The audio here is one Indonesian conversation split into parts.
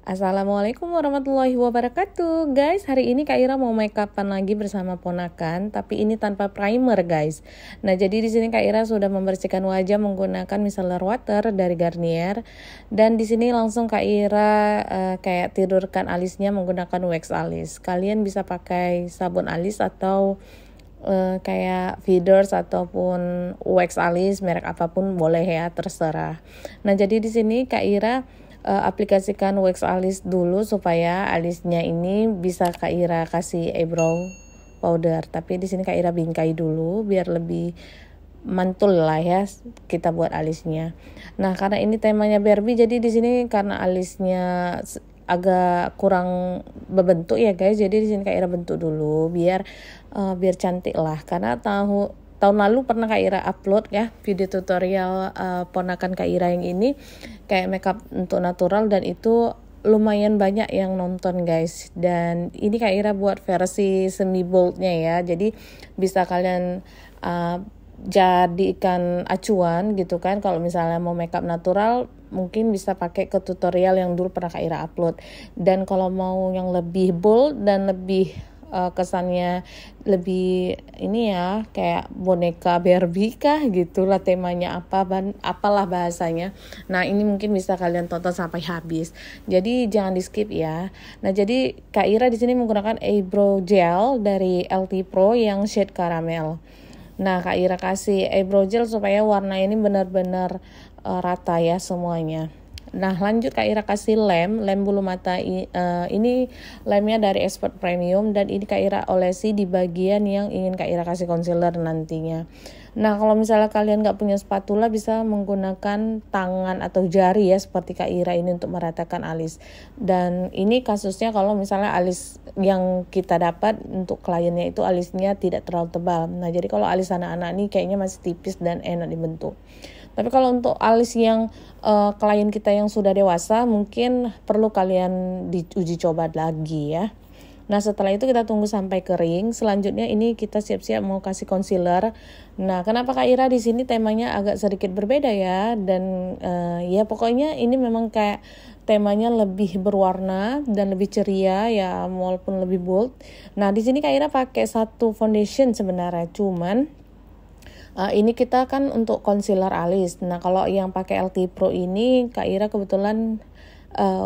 Assalamualaikum warahmatullahi wabarakatuh. Guys, hari ini Kak Ira mau make upan lagi bersama ponakan, tapi ini tanpa primer, guys. Nah, jadi di sini Kak Ira sudah membersihkan wajah menggunakan micellar water dari Garnier, dan di sini langsung Kak Ira kayak tidurkan alisnya menggunakan wax alis. Kalian bisa pakai sabun alis atau kayak feeders ataupun wax alis merek apapun boleh ya, terserah. Nah, jadi di sini Kak Ira aplikasikan wax alis dulu supaya alisnya ini bisa Kak Ira kasih eyebrow powder. Tapi di sini Kak Ira bingkai dulu biar lebih mantul lah ya kita buat alisnya. Nah, karena ini temanya Barbie, jadi di sini karena alisnya agak kurang berbentuk ya guys. Jadi di sini Kak Ira bentuk dulu biar cantik lah. Karena tahun lalu pernah Kak Ira upload ya video tutorial ponakan Kak Ira yang ini kayak makeup untuk natural, dan itu lumayan banyak yang nonton guys. Dan ini Kak Ira buat versi semi boldnya ya, jadi bisa kalian jadikan acuan gitu kan. Kalau misalnya mau makeup natural mungkin bisa pakai ke tutorial yang dulu pernah Kak Ira upload. Dan kalau mau yang lebih bold dan lebih kesannya lebih ini ya kayak boneka Barbie kah gitulah temanya, apalah bahasanya. Nah, ini mungkin bisa kalian tonton sampai habis, jadi jangan di skip ya. Nah, jadi Kak Ira di sini menggunakan eyebrow gel dari LT Pro yang shade caramel. Nah, Kak Ira kasih eyebrow gel supaya warna ini benar-benar rata ya semuanya. Nah, lanjut Kak Ira kasih lem bulu mata. Ini lemnya dari Expert Premium, dan ini Kak Ira olesi di bagian yang ingin Kak Ira kasih concealer nantinya. Nah, kalau misalnya kalian nggak punya spatula bisa menggunakan tangan atau jari ya seperti Kak Ira ini untuk meratakan alis. Dan ini kasusnya kalau misalnya alis yang kita dapat untuk kliennya itu alisnya tidak terlalu tebal. Nah, jadi kalau alis anak-anak ini kayaknya masih tipis dan enak dibentuk. Tapi kalau untuk alis yang klien kita yang sudah dewasa mungkin perlu kalian diuji coba lagi ya. Nah, setelah itu kita tunggu sampai kering. Selanjutnya ini kita siap-siap mau kasih concealer. Nah, kenapa Kak Ira di sini temanya agak sedikit berbeda ya, dan ya pokoknya ini memang kayak temanya lebih berwarna dan lebih ceria ya, walaupun lebih bold. Nah, di sini Kak Ira pakai satu foundation sebenarnya, cuman ini kita kan untuk concealer alis. Nah, kalau yang pakai LT Pro ini Kak Ira kebetulan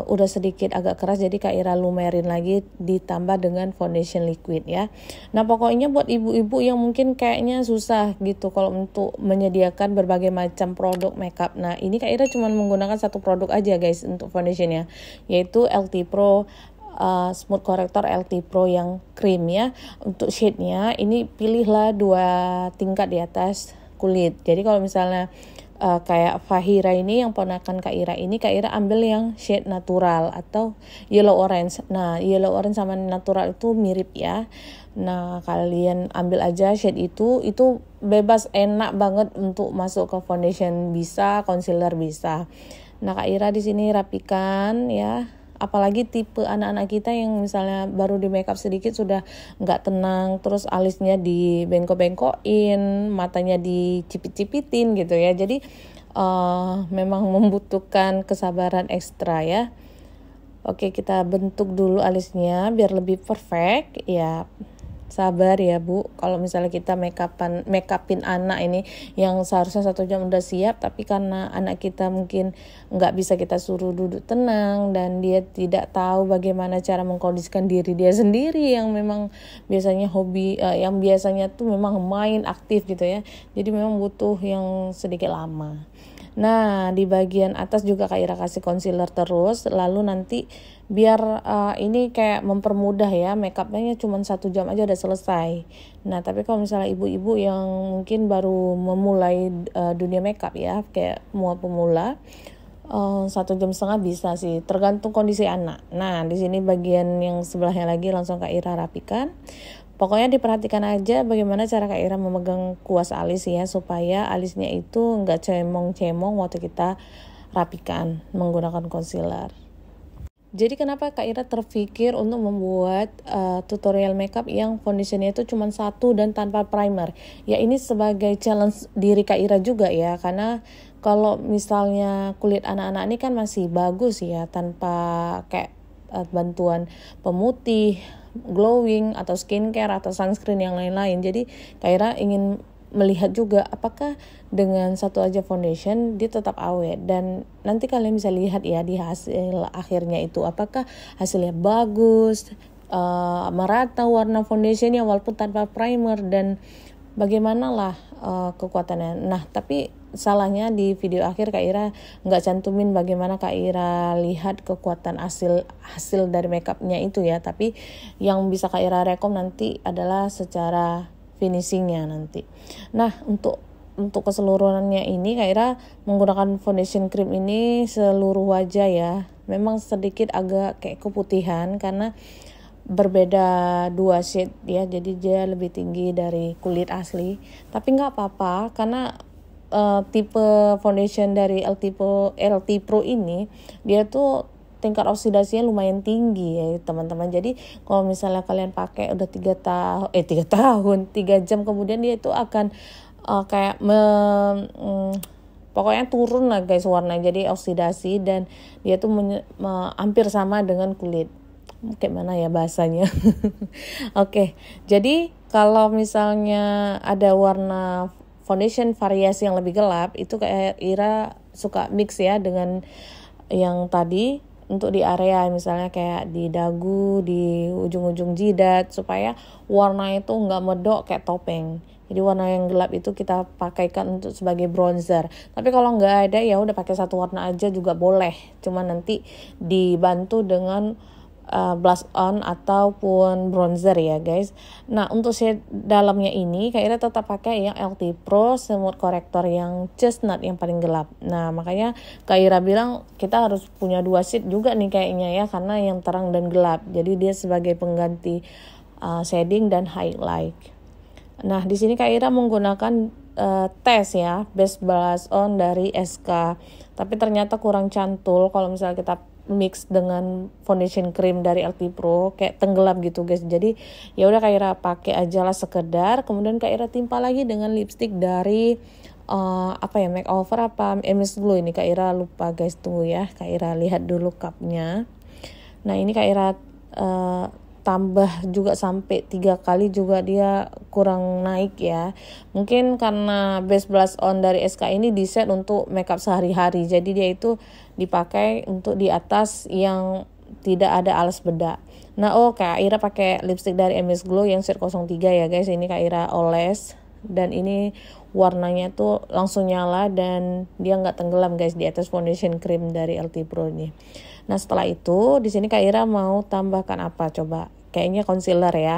udah sedikit agak keras, jadi Kak Ira lumerin lagi ditambah dengan foundation liquid ya. Nah, pokoknya buat ibu-ibu yang mungkin kayaknya susah gitu kalau untuk menyediakan berbagai macam produk makeup. Nah, ini Kak Ira cuma menggunakan satu produk aja guys untuk foundationnya, yaitu LT Pro Smooth Corrector LT Pro yang cream ya. Untuk shade-nya ini pilihlah 2 tingkat di atas kulit. Jadi kalau misalnya kayak Fahira ini yang ponakan Kak Ira ini, Kak Ira ambil yang shade natural atau yellow orange. Nah, yellow orange sama natural itu mirip ya. Nah, kalian ambil aja shade itu bebas, enak banget untuk masuk ke foundation bisa, concealer bisa. Nah, Kak Ira di sini rapikan ya. Apalagi tipe anak-anak kita yang misalnya baru di makeup sedikit sudah nggak tenang, terus alisnya dibengkok-bengkokin, matanya dicipit-cipitin gitu ya. Jadi memang membutuhkan kesabaran ekstra ya. Oke, kita bentuk dulu alisnya biar lebih perfect ya. Sabar ya Bu, kalau misalnya kita makeupin anak ini yang seharusnya 1 jam udah siap, tapi karena anak kita mungkin nggak bisa kita suruh duduk tenang dan dia tidak tahu bagaimana cara mengkondisikan diri dia sendiri yang memang biasanya hobi, yang biasanya tuh memang main aktif gitu ya, jadi memang butuh yang sedikit lama. Nah, di bagian atas juga Kak Ira kasih concealer terus, lalu nanti biar ini kayak mempermudah ya, makeupnya cuma 1 jam aja udah selesai. Nah, tapi kalau misalnya ibu-ibu yang mungkin baru memulai dunia makeup ya, kayak mau pemula, 1,5 jam bisa sih, tergantung kondisi anak. Nah, di sini bagian yang sebelahnya lagi langsung Kak Ira rapikan. Pokoknya diperhatikan aja bagaimana cara Kak Ira memegang kuas alis ya, supaya alisnya itu nggak cemong-cemong waktu kita rapikan menggunakan concealer. Jadi kenapa Kak Ira terpikir untuk membuat tutorial makeup yang foundationnya itu cuma 1 dan tanpa primer? Ya, ini sebagai challenge diri Kak Ira juga ya, karena kalau misalnya kulit anak-anak ini kan masih bagus ya, tanpa kayak bantuan pemutih, glowing atau skincare atau sunscreen yang lain-lain. Jadi Kak Ira ingin melihat juga apakah dengan satu aja foundation dia tetap awet, dan nanti kalian bisa lihat ya di hasil akhirnya itu apakah hasilnya bagus, merata warna foundationnya walaupun tanpa primer, dan bagaimana lah kekuatannya. Nah tapi salahnya di video akhir Kak Ira nggak cantumin bagaimana Kak Ira lihat kekuatan hasil dari makeupnya itu ya, tapi yang bisa Kak Ira rekom nanti adalah secara finishingnya nanti. Nah untuk keseluruhannya ini Kak Ira menggunakan foundation cream ini seluruh wajah ya, memang sedikit agak kayak keputihan karena berbeda 2 shade ya, jadi dia lebih tinggi dari kulit asli, tapi nggak apa-apa karena tipe foundation dari LT Pro ini dia tuh tingkat oksidasinya lumayan tinggi ya teman-teman. Jadi kalau misalnya kalian pakai udah 3 jam kemudian dia itu akan kayak pokoknya turun lah guys warna, jadi oksidasi, dan dia tuh hampir sama dengan kulit. Kayak mana ya bahasanya. Oke, jadi kalau misalnya ada warna foundation variasi yang lebih gelap, itu kayak Ira suka mix ya dengan yang tadi untuk di area misalnya kayak di dagu, di ujung-ujung jidat, supaya warna itu nggak medok kayak topeng. Jadi warna yang gelap itu kita pakaikan untuk sebagai bronzer. Tapi kalau nggak ada ya udah pakai satu warna aja juga boleh. Cuman nanti dibantu dengan blush on ataupun bronzer ya guys. Nah untuk shade dalamnya ini Kak Ira tetap pakai yang LT Pro Smooth Corrector yang chestnut yang paling gelap. Nah makanya Kak Ira bilang kita harus punya 2 shade juga nih kayaknya ya, karena yang terang dan gelap. Jadi dia sebagai pengganti shading dan highlight. Nah di sini Kak Ira menggunakan tes ya base blush on dari SK, tapi ternyata kurang cantul kalau misalnya kita mix dengan foundation cream dari LT Pro, kayak tenggelam gitu guys. Jadi ya udah Kak Ira pakai aja lah sekedar, kemudian Kak Ira timpa lagi dengan lipstick dari makeover apa MS Glow ini Kak Ira lupa guys, tunggu ya Kak Ira lihat dulu cupnya. Nah ini Kak Ira tambah juga sampai 3 kali juga dia kurang naik ya. Mungkin karena base blush on dari SK ini diset untuk makeup sehari-hari, jadi dia itu dipakai untuk di atas yang tidak ada alas bedak. Nah Kak Ira pakai lipstick dari MS Glow yang shade 03 ya guys. Ini Kak Ira oles, dan ini warnanya tuh langsung nyala dan dia nggak tenggelam guys di atas foundation cream dari LT Pro ini. Nah setelah itu di sini Kak Ira mau tambahkan apa coba? Kayaknya concealer ya.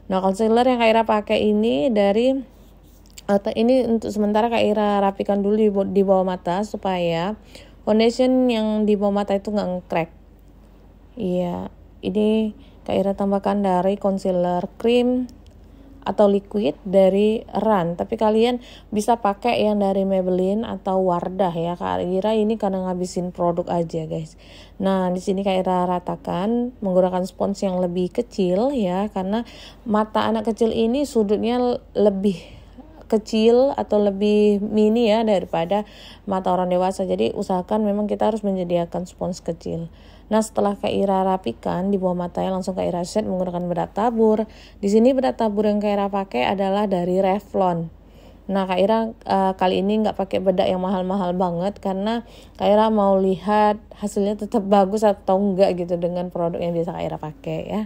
Nah concealer yang Kak Ira pakai ini dari ini untuk sementara Kak Ira rapikan dulu di bawah mata supaya foundation yang di bawah mata itu nggak nge-crack. Iya, ini Kak Ira tambahkan dari concealer cream atau liquid dari Ran, tapi kalian bisa pakai yang dari Maybelline atau Wardah ya. Kak Ira ini karena ngabisin produk aja guys. Nah di sini Kak Ira ratakan menggunakan spons yang lebih kecil ya, karena mata anak kecil ini sudutnya lebih kecil atau lebih mini ya daripada mata orang dewasa. Jadi usahakan memang kita harus menyediakan spons kecil. Nah setelah Kak Ira rapikan di bawah matanya, langsung Kak Ira set menggunakan bedak tabur. Di sini bedak tabur yang Kak Ira pakai adalah dari Revlon. Nah Kak Ira kali ini nggak pakai bedak yang mahal-mahal banget, karena Kak Ira mau lihat hasilnya tetap bagus atau enggak gitu dengan produk yang biasa Kak Ira pakai ya.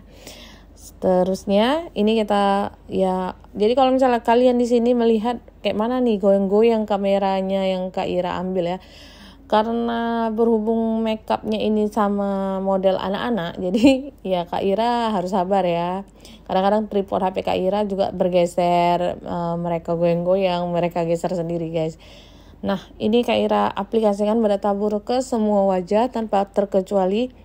Terusnya ini kita ya, jadi kalau misalnya kalian di sini melihat kayak mana nih goyang-goyang kameranya yang Kak Ira ambil ya, karena berhubung makeupnya ini sama model anak-anak, jadi ya Kak Ira harus sabar ya. Kadang-kadang tripod HP Kak Ira juga bergeser, mereka goyang-goyang, mereka geser sendiri guys. Nah ini Kak Ira aplikasikan bedak tabur ke semua wajah tanpa terkecuali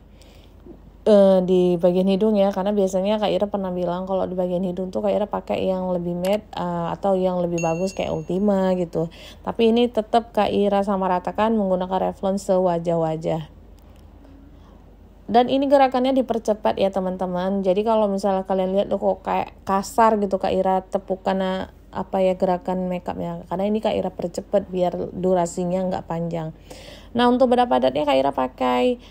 di bagian hidung ya, karena biasanya Kak Ira pernah bilang kalau di bagian hidung tuh Kak Ira pakai yang lebih matte atau yang lebih bagus kayak Ultima gitu. Tapi ini tetap Kak Ira sama ratakan menggunakan Revlon sewajah-wajah. Dan ini gerakannya dipercepat ya teman-teman. Jadi kalau misalnya kalian lihat kok kayak kasar gitu Kak Ira tepukan gerakan makeupnya, karena ini Kak Ira percepat biar durasinya nggak panjang. Nah untuk bedak padatnya Kak Ira pakai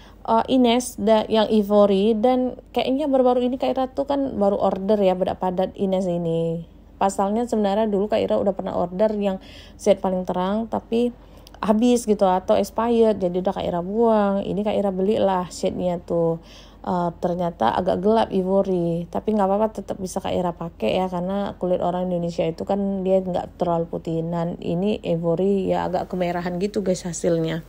Ines yang Ivory, dan kayaknya baru-baru ini Kak Ira tuh kan baru order ya bedak padat Ines ini. Pasalnya sebenarnya dulu Kak Ira udah pernah order yang shade paling terang tapi habis gitu atau expired, jadi udah Kak Ira buang. Ini Kak Ira belilah shade-nya tuh. Ternyata agak gelap Ivory, tapi nggak apa-apa, tetap bisa Kak Ira pakai ya, karena kulit orang Indonesia itu kan dia nggak terlalu putih. Nah ini Ivory ya agak kemerahan gitu guys hasilnya.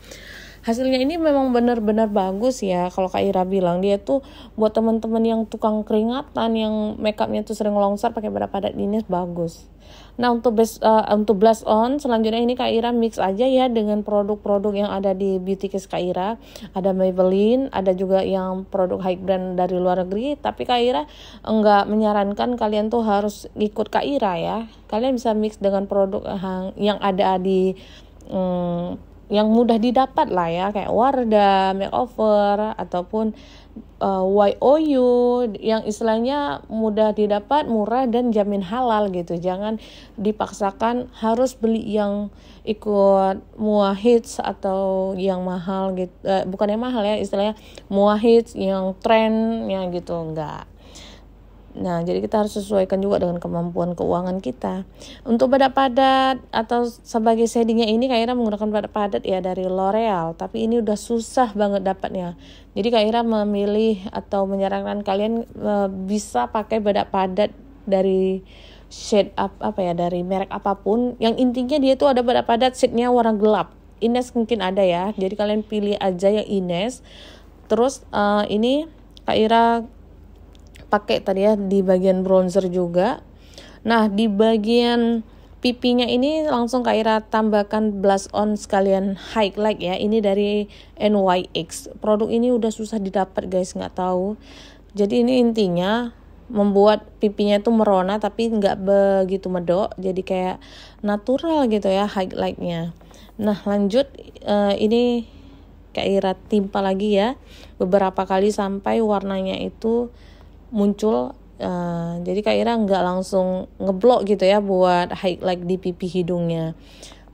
Hasilnya ini memang benar-benar bagus ya. Kalau Kak Ira bilang dia tuh buat teman-teman yang tukang keringatan, yang makeupnya tuh sering longsor pakai bedak padat ini bagus. Nah untuk blush on selanjutnya ini Kak Ira mix aja ya dengan produk-produk yang ada di Beauty Case Kak Ira. Ada Maybelline, ada juga yang produk high brand dari luar negeri. Tapi Kak Ira enggak menyarankan kalian tuh harus ikut Kak Ira ya. Kalian bisa mix dengan produk yang ada di yang mudah didapat lah ya, kayak Wardah, Makeover, ataupun YOU yang istilahnya mudah didapat, murah dan jamin halal gitu. Jangan dipaksakan harus beli yang ikut muahits atau yang mahal gitu, bukan yang mahal ya, istilahnya muahits yang tren yang gitu, enggak. Nah, jadi kita harus sesuaikan juga dengan kemampuan keuangan kita. Untuk bedak padat atau sebagai shadingnya ini Kak Ira menggunakan bedak padat ya dari L'Oreal, tapi ini udah susah banget dapatnya. Jadi Kak Ira memilih atau menyarankan kalian bisa pakai bedak padat dari shade dari merek apapun. Yang intinya dia tuh ada bedak padat shade-nya warna gelap. Ines mungkin ada ya. Jadi kalian pilih aja yang Ines. Terus ini Kak Ira pakai tadi ya di bagian bronzer juga. Nah di bagian pipinya ini langsung Kak Ira tambahkan blush on sekalian highlight ya. Ini dari NYX. Produk ini udah susah didapat guys, nggak tahu. Jadi ini intinya membuat pipinya itu merona tapi nggak begitu medok. Jadi kayak natural gitu ya highlightnya. Nah lanjut ini Kak Ira timpa lagi ya beberapa kali sampai warnanya itu muncul. Jadi Kak Ira nggak langsung ngeblok gitu ya buat highlight di pipi hidungnya,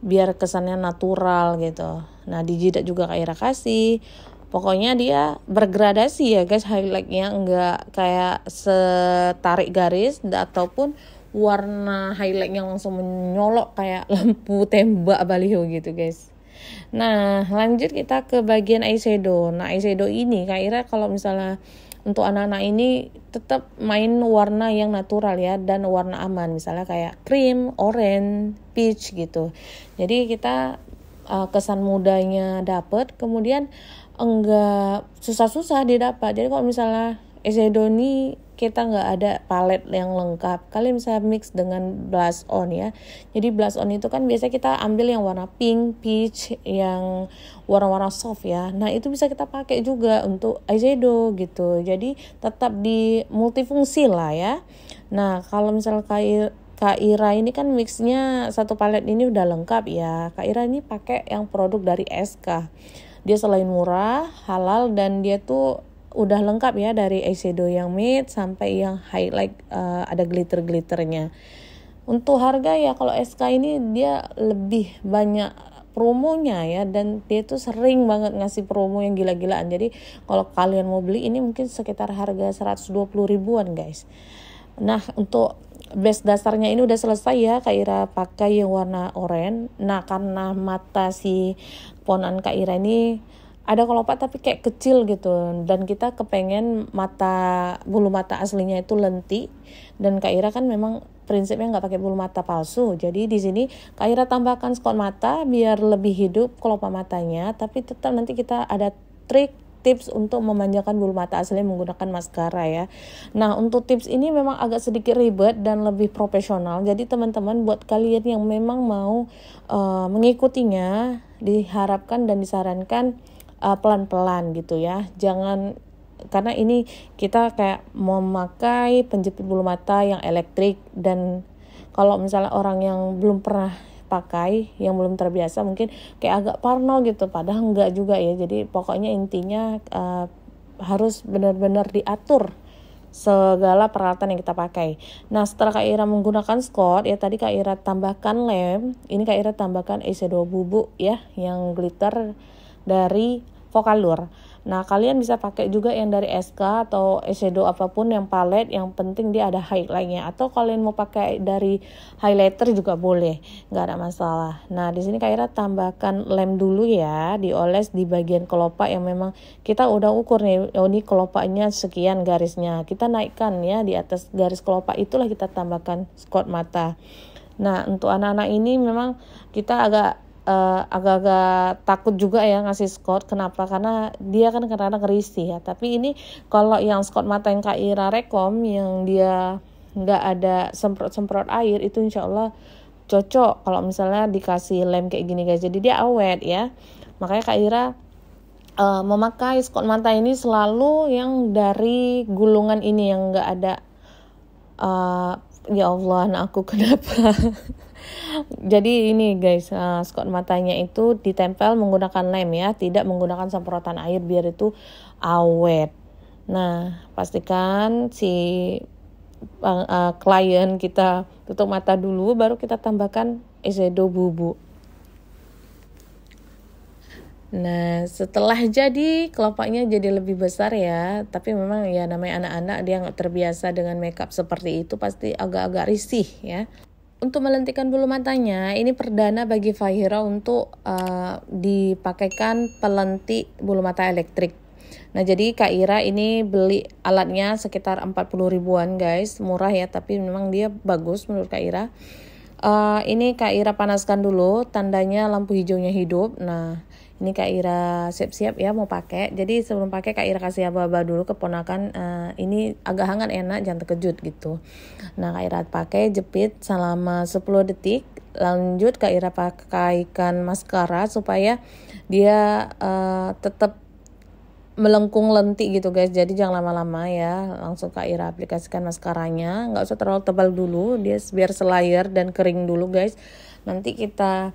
biar kesannya natural gitu. Nah di jidat juga Kak Ira kasih. Pokoknya dia bergradasi ya guys highlightnya, nggak kayak setarik garis ataupun warna highlightnya langsung menyolok kayak lampu tembak baliho gitu guys. Nah lanjut kita ke bagian eyeshadow. Nah eyeshadow ini Kak Ira kalau misalnya untuk anak-anak ini tetap main warna yang natural ya, dan warna aman, misalnya kayak cream, orange, peach gitu. Jadi kita kesan mudanya dapet, kemudian enggak susah-susah didapat. Jadi kalau misalnya eyeshadow ini kita nggak ada palet yang lengkap, kalian bisa mix dengan blush on ya. Jadi blush on itu kan biasa kita ambil yang warna pink, peach, yang warna-warna soft ya. Nah itu bisa kita pakai juga untuk eyeshadow gitu. Jadi tetap di multifungsi lah ya. Nah kalau misalnya Kak Ira ini kan mixnya satu palet ini udah lengkap ya. Kak Ira ini pakai yang produk dari SK. Dia selain murah, halal, dan dia tuh udah lengkap ya, dari eyeshadow yang matte sampai yang highlight ada glitter-glitternya. Untuk harga ya kalau SK ini dia lebih banyak promonya ya, dan dia tuh sering banget ngasih promo yang gila-gilaan. Jadi kalau kalian mau beli ini mungkin sekitar harga 120 ribuan guys. Nah untuk base dasarnya ini udah selesai ya, Kak Ira pakai yang warna oranye. Nah karena mata si ponan Kak Ira ini ada kelopak tapi kayak kecil gitu, dan kita kepengen bulu mata aslinya itu lentik, dan Kak Ira kan memang prinsipnya nggak pakai bulu mata palsu. Jadi di sini Kak Ira tambahkan spot mata biar lebih hidup kelopak matanya, tapi tetap nanti kita ada tips untuk memanjakan bulu mata asli menggunakan maskara ya. Nah untuk tips ini memang agak sedikit ribet dan lebih profesional. Jadi teman-teman buat kalian yang memang mau mengikutinya, diharapkan dan disarankan pelan-pelan gitu ya. Jangan, karena ini kita kayak memakai penjepit bulu mata yang elektrik, dan kalau misalnya orang yang belum pernah pakai, yang belum terbiasa mungkin kayak agak parno gitu, padahal enggak juga ya. Jadi pokoknya intinya harus benar-benar diatur segala peralatan yang kita pakai. Nah, setelah Kak Ira menggunakan Scott, ya tadi Kak Ira tambahkan lem, ini Kak Ira tambahkan eyeshadow bubuk ya, yang glitter dari Vocaloid. Nah, kalian bisa pakai juga yang dari SK atau eyeshadow apapun yang palette, yang penting dia ada highlightnya. Atau kalian mau pakai dari highlighter juga boleh, nggak ada masalah. Nah, di sini Kak Ira tambahkan lem dulu ya, dioles di bagian kelopak yang memang kita udah ukur nih. Oh, ini kelopaknya sekian garisnya. Kita naikkan ya di atas garis kelopak, itulah kita tambahkan Scott mata. Nah, untuk anak-anak ini memang kita agak-agak takut juga ya ngasih Scott. Kenapa? Karena dia kan kadang-kadang risih ya. Tapi ini kalau yang Scott mata yang Kak Ira rekom, yang dia nggak ada semprot-semprot air, itu insya Allah cocok kalau misalnya dikasih lem kayak gini guys. Jadi dia awet ya. Makanya Kak Ira memakai Scott mata ini selalu yang dari gulungan ini, yang nggak ada ya Allah, anak aku kenapa. Jadi ini guys, Scott matanya itu ditempel menggunakan lem ya, tidak menggunakan semprotan air biar itu awet. Nah, pastikan si klien kita tutup mata dulu, baru kita tambahkan eyeshadow bubuk. Nah, setelah jadi, kelopaknya jadi lebih besar ya. Tapi memang ya namanya anak-anak, dia nggak terbiasa dengan makeup seperti itu, pasti agak-agak risih ya. Untuk melentikan bulu matanya, ini perdana bagi Fahira untuk dipakaikan pelentik bulu mata elektrik. Nah, jadi Kak Ira ini beli alatnya sekitar 40 ribuan guys, murah ya, tapi memang dia bagus menurut Kak Ira. Ini Kak Ira panaskan dulu, tandanya lampu hijaunya hidup. Nah, ini Kak Ira siap-siap ya mau pakai. Jadi sebelum pakai Kak Ira kasih aba-aba dulu ke ponakan, ini agak hangat enak, jangan terkejut gitu. Nah, Kak Ira pakai, jepit selama 10 detik. Lanjut Kak Ira pakaikan maskara supaya dia tetap melengkung lentik gitu guys. Jadi jangan lama-lama ya, langsung Kak Ira aplikasikan maskaranya. Nggak usah terlalu tebal dulu, dia biar selayar dan kering dulu guys. Nanti kita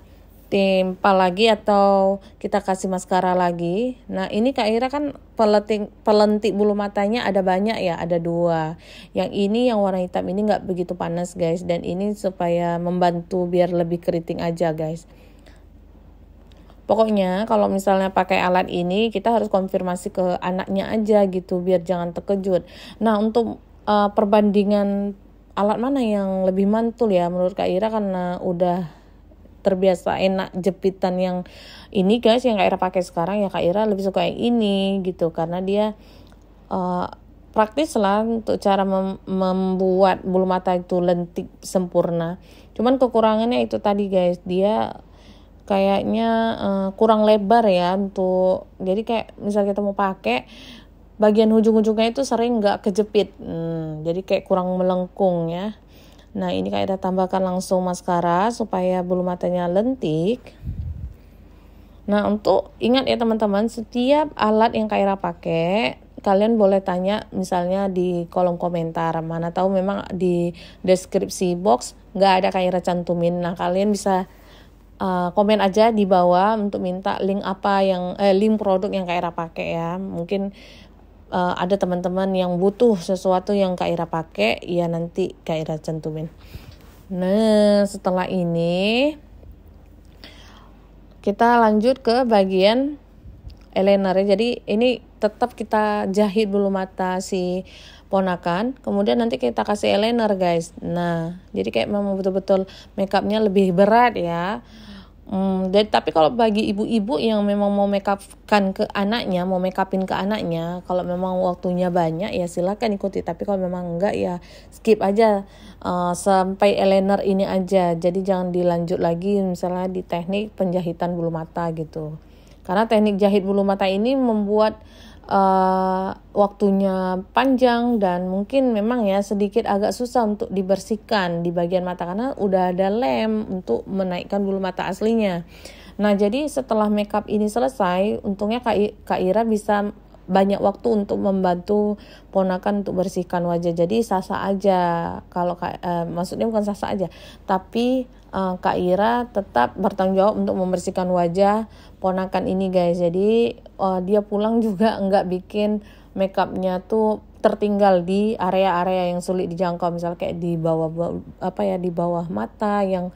timpa lagi atau kita kasih maskara lagi. Nah, ini Kak Ira kan pelentik bulu matanya ada banyak ya, ada 2. Yang ini yang warna hitam ini nggak begitu panas guys, dan ini supaya membantu biar lebih keriting aja guys. Pokoknya kalau misalnya pakai alat ini, kita harus konfirmasi ke anaknya aja gitu, biar jangan terkejut. Nah, untuk perbandingan alat mana yang lebih mantul ya menurut Kak Ira, karena udah terbiasa enak jepitan yang ini guys, yang Kak Ira pakai sekarang, ya Kak Ira lebih suka yang ini gitu, karena dia praktis lah untuk cara membuat bulu mata itu lentik sempurna. Cuman kekurangannya itu tadi guys, dia kayaknya kurang lebar ya, untuk jadi kayak misal kita mau pakai, bagian ujung-ujungnya itu sering nggak kejepit, jadi kayak kurang melengkung ya. Nah, ini Kak Ira tambahkan langsung maskara supaya bulu matanya lentik. Nah, untuk ingat ya teman-teman, setiap alat yang Kak Ira pakai, kalian boleh tanya misalnya di kolom komentar. Mana tahu memang di deskripsi box nggak ada Kak Ira cantumin. Nah, kalian bisa komen aja di bawah untuk minta link link produk yang Kak Ira pakai ya. Mungkin ada teman-teman yang butuh sesuatu yang Kak Ira pakai, ya nanti Kak Ira cantumin. Nah, setelah ini kita lanjut ke bagian eyeliner ya. Jadi ini tetap kita jahit bulu mata si ponakan, kemudian nanti kita kasih eyeliner guys. Nah, jadi kayak memang betul-betul makeupnya lebih berat ya. Tapi kalau bagi ibu-ibu yang memang mau makeupkan ke anaknya, mau makeupin ke anaknya, kalau memang waktunya banyak ya silakan ikuti. Tapi kalau memang enggak ya skip aja sampai eyeliner ini aja. Jadi jangan dilanjut lagi misalnya di teknik penjahitan bulu mata gitu. Karena teknik jahit bulu mata ini membuat waktunya panjang, dan mungkin memang ya sedikit agak susah untuk dibersihkan di bagian mata karena udah ada lem untuk menaikkan bulu mata aslinya. Nah, jadi setelah makeup ini selesai, untungnya Kak Ira bisa banyak waktu untuk membantu ponakan untuk bersihkan wajah. Jadi sah-sah aja kalau maksudnya bukan sah-sah aja, tapi Kak Ira tetap bertanggung jawab untuk membersihkan wajah ponakan ini guys. Jadi dia pulang juga nggak bikin makeupnya tuh tertinggal di area-area yang sulit dijangkau, misalnya kayak di bawah di bawah mata, yang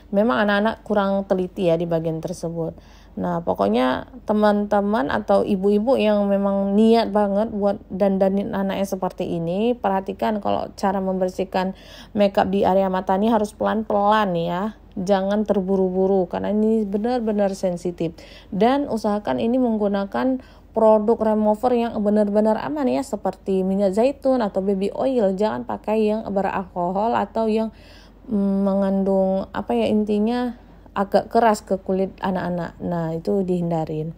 memang anak-anak kurang teliti ya di bagian tersebut. Nah, pokoknya teman-teman atau ibu-ibu yang memang niat banget buat dandanin anaknya seperti ini, perhatikan kalau cara membersihkan makeup di area mata ini harus pelan-pelan ya. Jangan terburu-buru karena ini benar-benar sensitif. Dan usahakan ini menggunakan produk remover yang benar-benar aman ya, seperti minyak zaitun atau baby oil. Jangan pakai yang beralkohol atau yang mengandung intinya agak keras ke kulit anak-anak. Nah, itu dihindarin.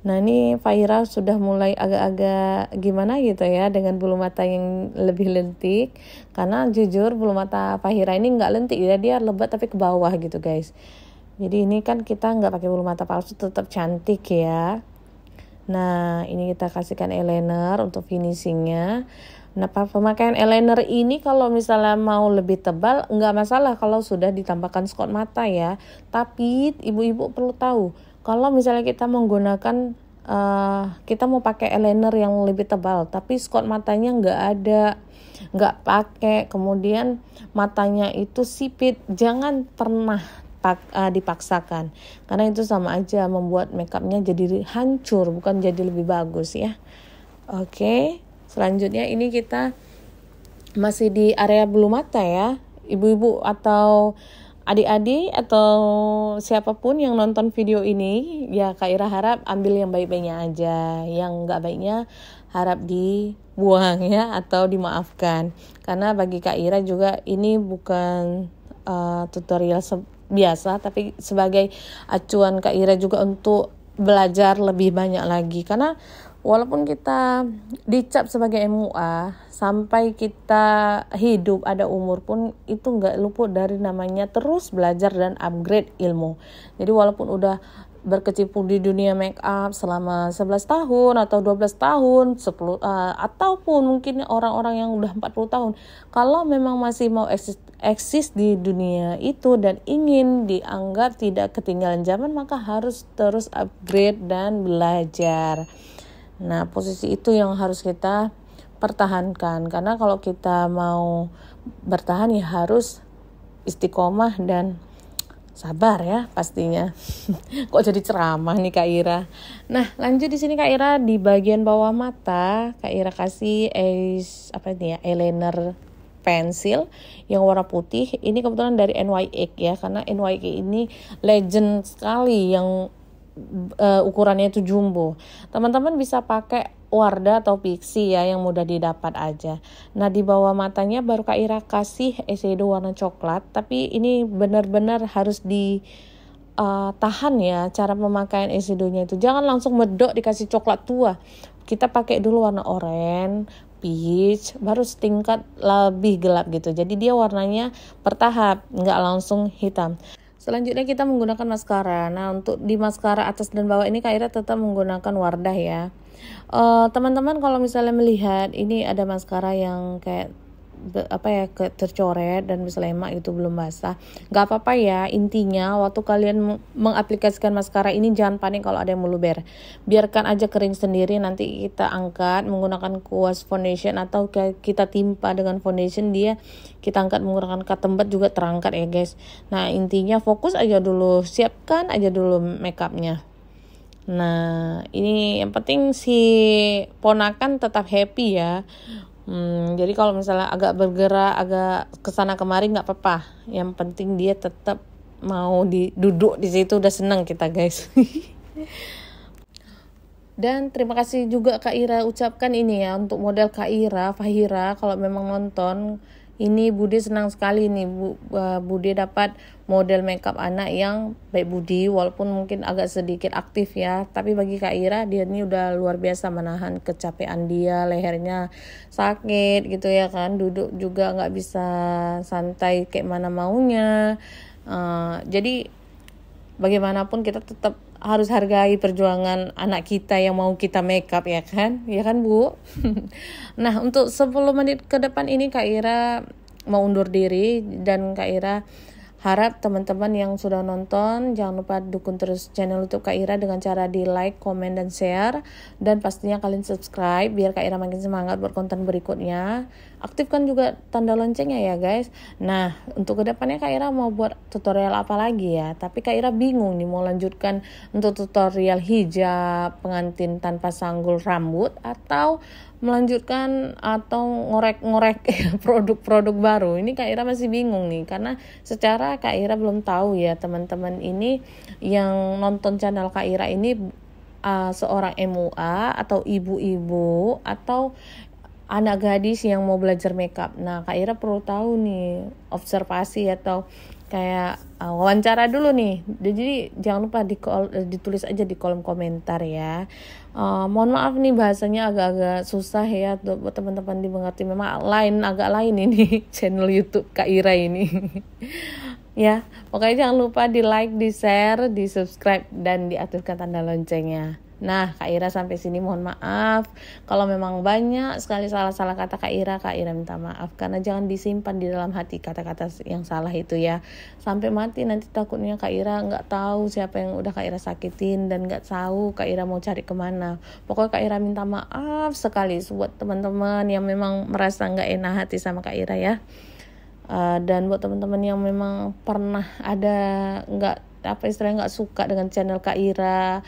Nah, ini Fahira sudah mulai agak-agak gimana gitu ya dengan bulu mata yang lebih lentik. Karena jujur bulu mata Fahira ini nggak lentik ya, dia lebat tapi ke bawah gitu guys. Jadi ini kan kita nggak pakai bulu mata palsu, tetap cantik ya. Nah, ini kita kasihkan eyeliner untuk finishingnya. Nah, pemakaian eyeliner ini kalau misalnya mau lebih tebal nggak masalah kalau sudah ditambahkan skot mata ya. Tapi ibu-ibu perlu tahu kalau misalnya kita menggunakan kita mau pakai eyeliner yang lebih tebal tapi skot matanya nggak pakai, kemudian matanya itu sipit, jangan pernah dipaksakan karena itu sama aja membuat makeupnya jadi hancur, bukan jadi lebih bagus ya. Oke. Selanjutnya ini kita masih di area bulu mata ya. Ibu-ibu atau adik-adik atau siapapun yang nonton video ini, ya Kak Ira harap ambil yang baik-baiknya aja. Yang nggak baiknya harap dibuang ya atau dimaafkan. Karena bagi Kak Ira juga ini bukan tutorial biasa, tapi sebagai acuan Kak Ira juga untuk belajar lebih banyak lagi. Karena walaupun kita dicap sebagai MUA, sampai kita hidup ada umur pun itu nggak luput dari namanya terus belajar dan upgrade ilmu. Jadi walaupun udah berkecimpung di dunia make up selama 11 tahun atau 12 tahun, 10 ataupun mungkin orang-orang yang udah 40 tahun, kalau memang masih mau eksis di dunia itu dan ingin dianggap tidak ketinggalan zaman, maka harus terus upgrade dan belajar. Nah, posisi itu yang harus kita pertahankan. Karena kalau kita mau bertahan ya harus istiqomah dan sabar ya pastinya. Kok jadi ceramah nih Kak Ira. Nah, lanjut di sini Kak Ira di bagian bawah mata, Kak Ira kasih eyeliner pensil yang warna putih. Ini kebetulan dari NYX ya, karena NYX ini legend sekali yang ukurannya itu jumbo. Teman-teman bisa pakai Wardah atau Pixi ya yang mudah didapat aja. Nah, di bawah matanya baru Kak Ira kasih eyeshadow warna coklat, tapi ini benar-benar harus tahan ya cara pemakaian eyeshadownya itu. Jangan langsung medok dikasih coklat tua. Kita pakai dulu warna oranye, peach, baru setingkat lebih gelap gitu. Jadi dia warnanya bertahap, nggak langsung hitam. Selanjutnya kita menggunakan maskara. Nah, untuk di maskara atas dan bawah ini Kak Ira tetap menggunakan Wardah ya. Teman-teman kalau misalnya melihat ini ada maskara yang kayak tercoret dan lemak itu belum basah, nggak apa-apa ya. Intinya waktu kalian mengaplikasikan maskara ini jangan panik kalau ada yang meluber, biarkan aja kering sendiri. Nanti kita angkat menggunakan kuas foundation atau kita timpa dengan foundation, dia kita angkat menggunakan cotton bud juga terangkat ya guys. Nah, intinya fokus aja dulu, siapkan aja dulu makeupnya. Nah, ini yang penting si ponakan tetap happy ya. Jadi kalau misalnya agak bergerak, agak kesana kemari nggak apa-apa. Yang penting dia tetap mau duduk di situ, udah senang kita guys. Dan terima kasih juga Kak Ira ucapkan ini ya untuk model Kak Ira, Fahira, kalau memang nonton. Ini Bude senang sekali nih Bude dapat model makeup anak yang baik budi, walaupun mungkin agak sedikit aktif ya. Tapi bagi Kak Ira, dia ini udah luar biasa menahan kecapean dia, lehernya sakit gitu ya kan. Duduk juga nggak bisa santai kayak mana maunya. Jadi bagaimanapun kita tetap harus hargai perjuangan anak kita yang mau kita makeup ya kan Bu. Nah, untuk 10 menit ke depan ini Kak Ira mau undur diri dan Kak Ira Harap teman-teman yang sudah nonton jangan lupa dukung terus channel YouTube Kak Ira dengan cara di like, komen, dan share. Dan pastinya kalian subscribe biar Kak Ira makin semangat buat konten berikutnya. Aktifkan juga tanda loncengnya ya guys. Nah, untuk kedepannya Kak Ira mau buat tutorial apa lagi ya. Tapi Kak Ira bingung nih mau lanjutkan untuk tutorial hijab pengantin tanpa sanggul rambut, atau melanjutkan atau ngorek-ngorek produk-produk baru. Ini Kak Ira masih bingung nih, karena secara Kak Ira belum tahu ya teman-teman ini yang nonton channel Kak Ira ini seorang MUA atau ibu-ibu atau anak gadis yang mau belajar makeup. Nah, Kak Ira perlu tahu nih, observasi atau kayak wawancara dulu nih. Jadi jangan lupa ditulis aja di kolom komentar ya. Mohon maaf nih bahasanya agak-agak susah ya buat teman-teman dimengerti. Memang agak lain ini channel YouTube Kak Ira ini. Ya, pokoknya jangan lupa di like, di share, di subscribe, dan diaktifkan tanda loncengnya. Nah, Kak Ira sampai sini mohon maaf. Kalau memang banyak sekali salah-salah kata Kak Ira minta maaf. Karena jangan disimpan di dalam hati kata-kata yang salah itu ya. Sampai mati nanti takutnya Kak Ira nggak tahu siapa yang udah Kak Ira sakitin, dan nggak tahu Kak Ira mau cari kemana. Pokoknya Kak Ira minta maaf sekali buat teman-teman yang memang merasa nggak enak hati sama Kak Ira ya. Dan buat teman-teman yang memang pernah ada nggak suka dengan channel Kak Ira,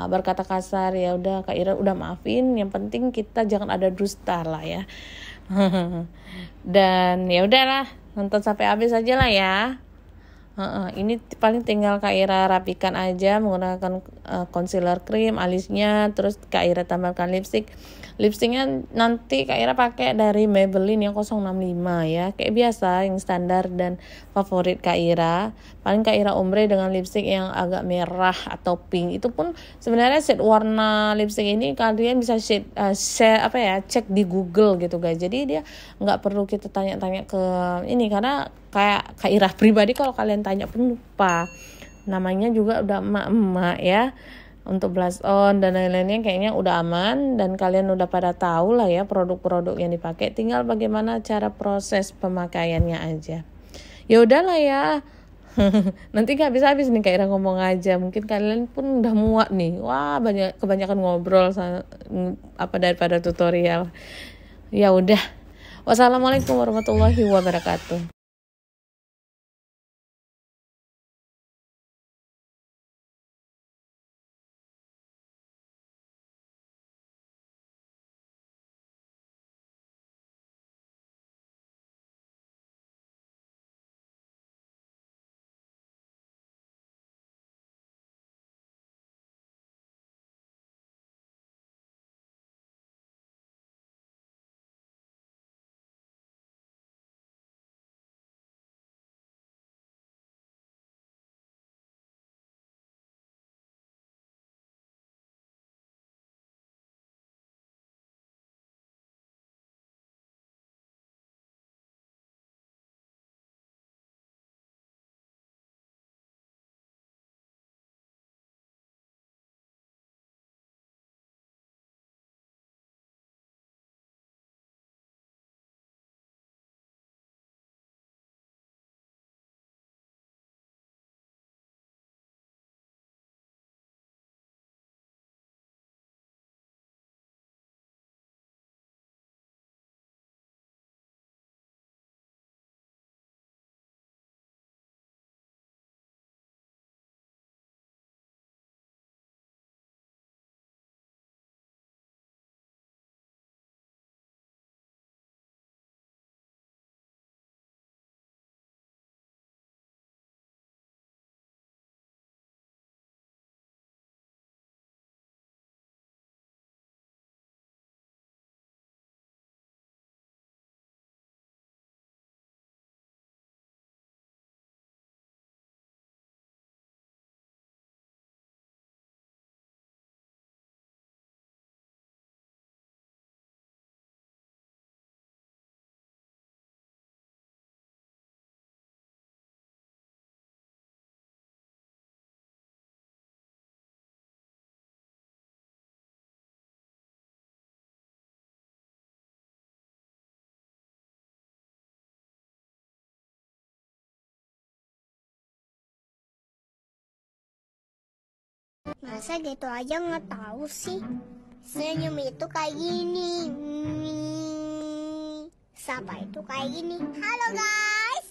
berkata kasar, ya udah Kak Ira udah maafin. Yang penting kita jangan ada dusta lah ya. Dan ya udahlah, nonton sampai habis aja lah ya. Ini paling tinggal Kak Ira rapikan aja menggunakan concealer krim alisnya, terus Kak Ira tambahkan lipstick. Lipsticknya nanti Kak Ira pakai dari Maybelline yang 065 ya, kayak biasa yang standar dan favorit Kak Ira. Paling Kak Ira ombre dengan lipstick yang agak merah atau pink. Itu pun sebenarnya shade warna lipstick ini kalian bisa cek di Google gitu guys. Jadi dia nggak perlu kita tanya-tanya ke ini, karena kayak Kak Ira pribadi kalau kalian tanya pun lupa. Namanya juga udah emak-emak ya. Untuk blush on dan lain-lainnya kayaknya udah aman, dan kalian udah pada tahu lah ya produk-produk yang dipakai. Tinggal bagaimana cara proses pemakaiannya aja. Ya udahlah ya. Nanti gak habis-habis nih Kak Ira ngomong aja. Mungkin kalian pun udah muak nih. Wah, kebanyakan ngobrol daripada tutorial. Ya udah. Wassalamualaikum warahmatullahi wabarakatuh. Masa gitu aja nggak tahu sih? Senyum itu kayak gini. Sapa itu kayak gini. Halo guys.